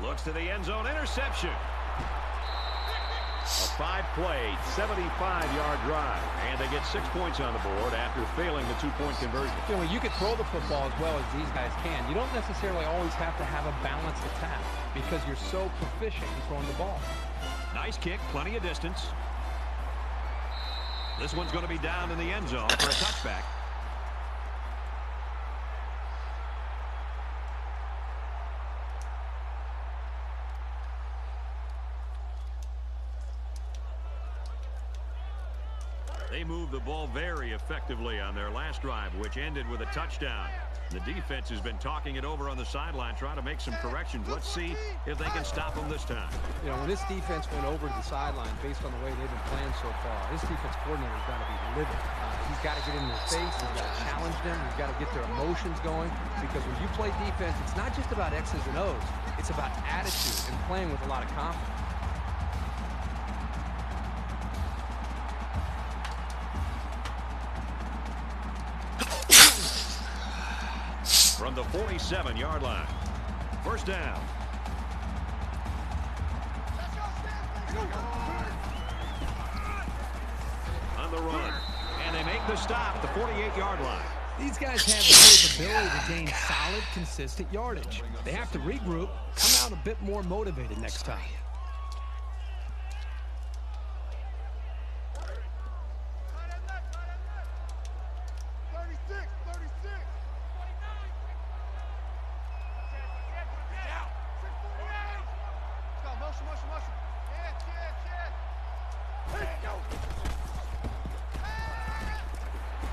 Looks to the end zone. Interception. A 5-play, 75-yard drive. And they get 6 points on the board after failing the 2-point conversion. You know, you can throw the football as well as these guys can. You don't necessarily always have to have a balanced attack because you're so proficient in throwing the ball. Nice kick, plenty of distance. This one's going to be down in the end zone for a touchback. They moved the ball very effectively on their last drive, which ended with a touchdown. The defense has been talking it over on the sideline, trying to make some corrections. Let's see if they can stop them this time. You know, when this defense went over to the sideline, based on the way they've been playing so far, this defense coordinator's got to be livid. He's got to get in their face. He's got to challenge them. He's got to get their emotions going. Because when you play defense, it's not just about X's and O's. It's about attitude and playing with a lot of confidence. From the 47-yard line. First down. On the run. And they make the stop at the 48-yard line. These guys have the capability to gain solid, consistent yardage. They have to regroup, come out a bit more motivated next time.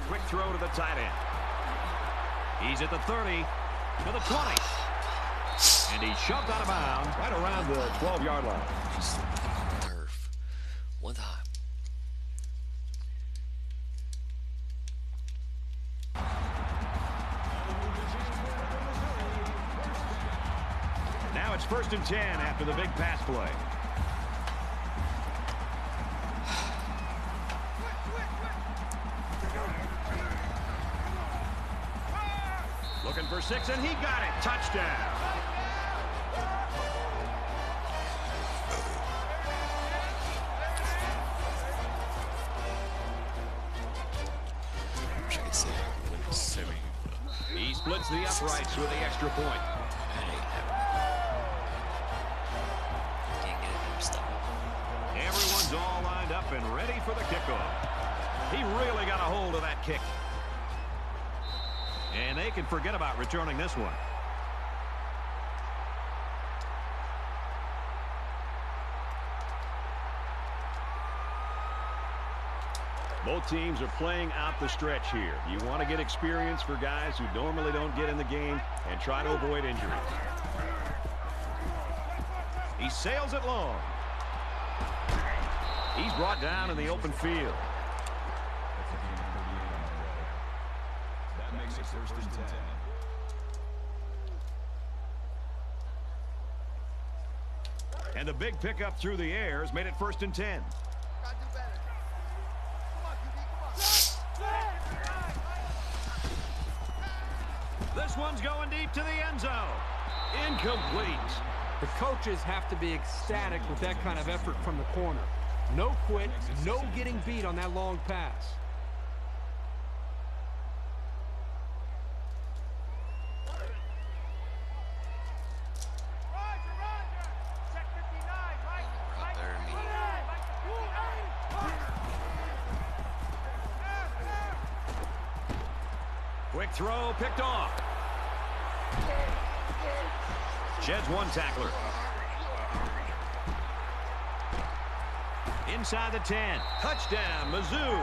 Quick throw to the tight end. He's at the 30, to the 20. And he's shoved out of bounds right around the 12-yard line. Just on the turf. One time. Now it's 1st and 10 after the big pass play. Looking for 6, and he got it. Touchdown. Wish I could say semi. He splits the uprights with the extra point. That ain't happening. Can't get it to stop. Everyone's all lined up and ready for the kickoff. He really got a hold of that kick. And they can forget about returning this one. Both teams are playing out the stretch here. You want to get experience for guys who normally don't get in the game and try to avoid injuries. He sails it long. He's brought down in the open field. That makes it 1st and 10. And the big pickup through the air has made it 1st and 10. This one's going deep to the end zone. Incomplete. The coaches have to be ecstatic with that kind of effort from the corner. No quit, no getting beat on that long pass. Quick throw, picked off. Sheds one tackler. Inside the 10. Touchdown, Mizzou.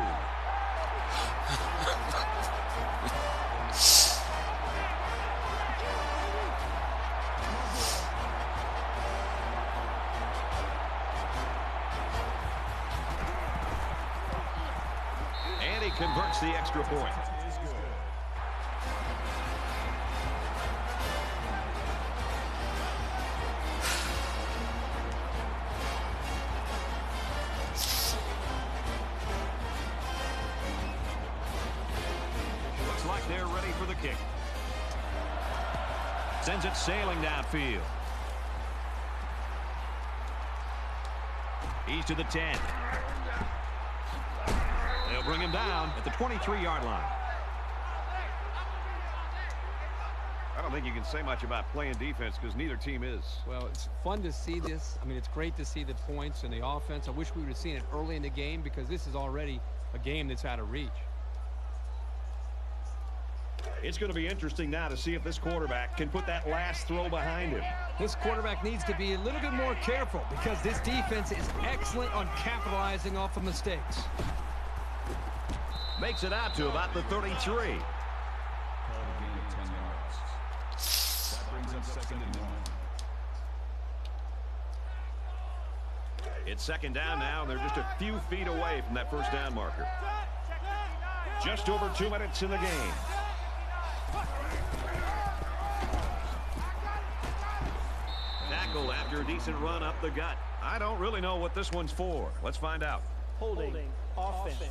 And he converts the extra point. They're ready for the kick. Sends it sailing downfield. He's to the 10. They'll bring him down at the 23-yard line. I don't think you can say much about playing defense because neither team is. Well, it's fun to see this. I mean, it's great to see the points and the offense. I wish we would have seen it early in the game because this is already a game that's out of reach. It's going to be interesting now to see if this quarterback can put that last throw behind him. This quarterback needs to be a little bit more careful because this defense is excellent on capitalizing off of mistakes. Makes it out to about the 33. Called a gain of 10 yards. That brings up second and 1. It's second down now, and they're just a few feet away from that first down marker. Just over 2 minutes in the game. Tackled after a decent run up the gut. I don't really know what this one's for. Let's find out. Holding. Offense.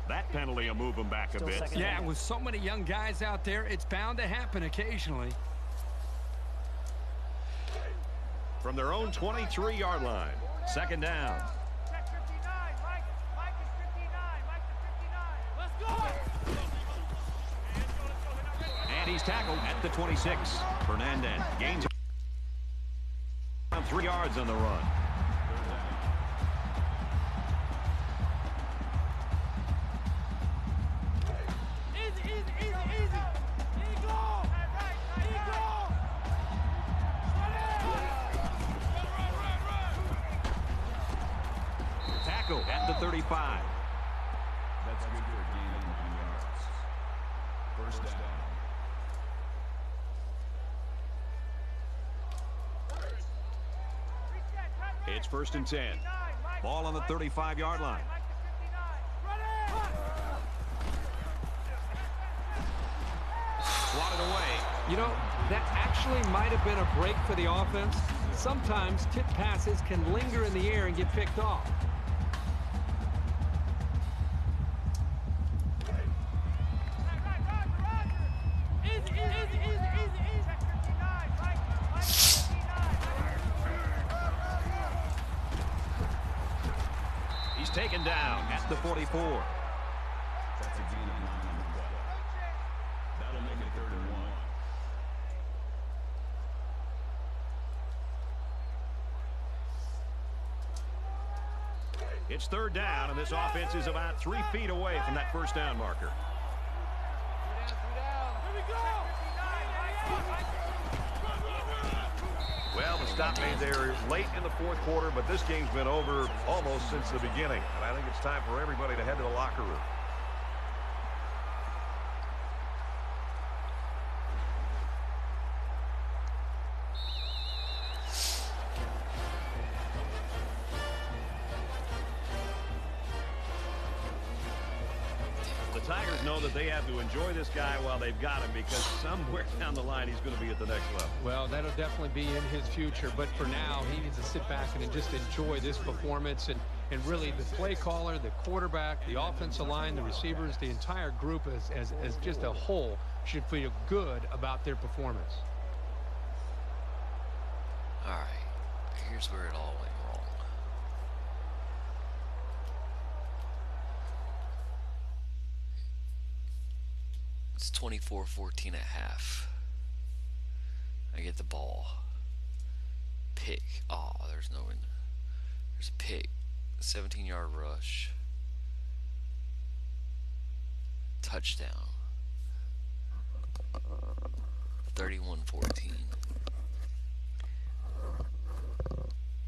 That penalty will move them back a bit. Yeah, with so many young guys out there, it's bound to happen occasionally. From their own 23-yard line. Second down. Check 59. Mike is 59. Mike to 59. Let's go. And he's tackled at the 26. Fernandez gains around 3 yards on the run. Tackle at the 35. That's good for a gain of 9 yards. First down. It's first and 10. Ball on the 35-yard line. Swatted away. You know, that actually might have been a break for the offense. Sometimes tip passes can linger in the air and get picked off. He's taken down at the 44. That's a gain of 9 on the play. That'll make it 3rd and 1. It's third down, and this offense is about 3 feet away from that first down marker. Well, the stop made there late in the fourth quarter, but this game's been over almost since the beginning. And I think it's time for everybody to head to the locker room. The Tigers know that they have to enjoy this guy while they've got him, because somewhere down the line he's going to be at the next level. Well, that'll definitely be in his future, but for now he needs to sit back and just enjoy this performance, and really the play caller, the quarterback, the offensive line, the receivers, the entire group as just a whole should feel good about their performance. All right, here's where it all went wrong. It's 24-14 at half. I get the ball. Pick. Oh, there's no one. There's a pick. 17-yard rush. Touchdown. 31-14.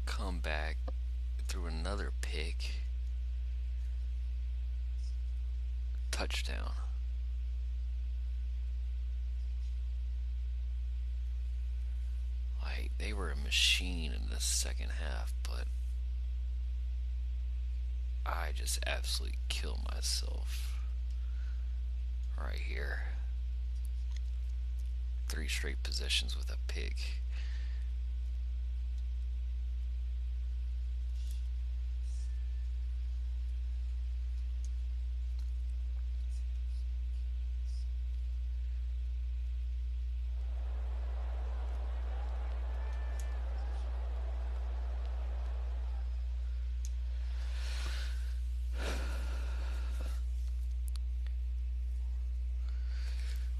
Come back through another pick. Touchdown. Like, they were a machine in the second half, but I just absolutely killed myself right here. 3 straight possessions with a pick.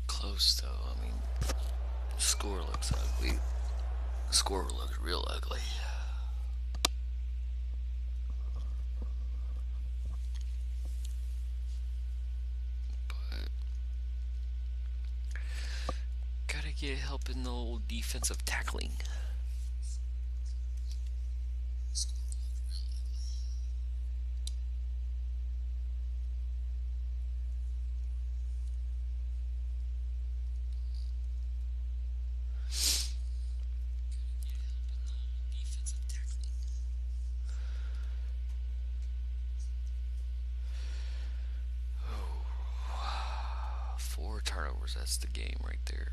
Close though. I mean, the score looks ugly. The score looks real ugly. But gotta get help in the old defensive tackling. Score looked real ugly. 4 turnovers. That's the game right there.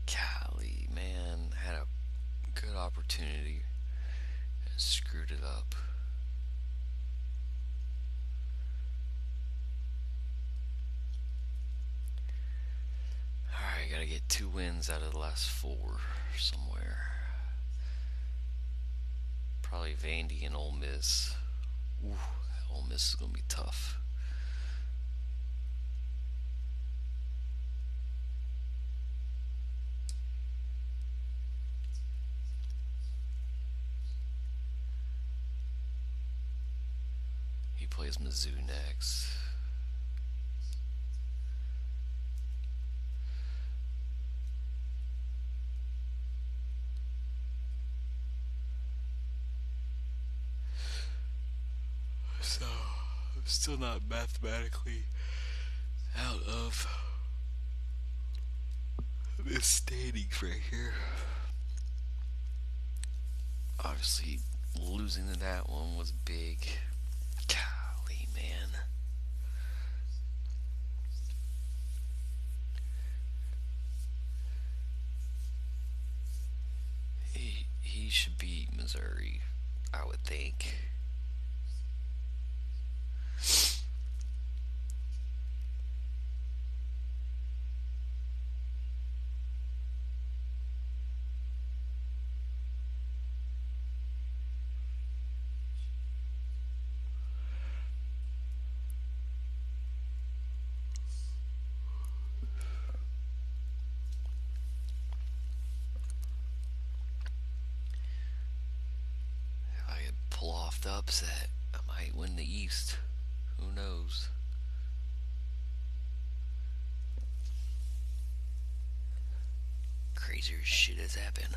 Golly, man, had a good opportunity and screwed it up. Alright, gotta get 2 wins out of the last 4 somewhere. Probably Vandy and Ole Miss. Ooh, Ole Miss is gonna be tough. He plays Mizzou next. So, I'm still not mathematically out of this standings right here. Obviously, losing to that one was big. Golly, man. He should beat Missouri, I would think. If I could pull off the upset, I might win the East. Who knows? Crazier shit has happened.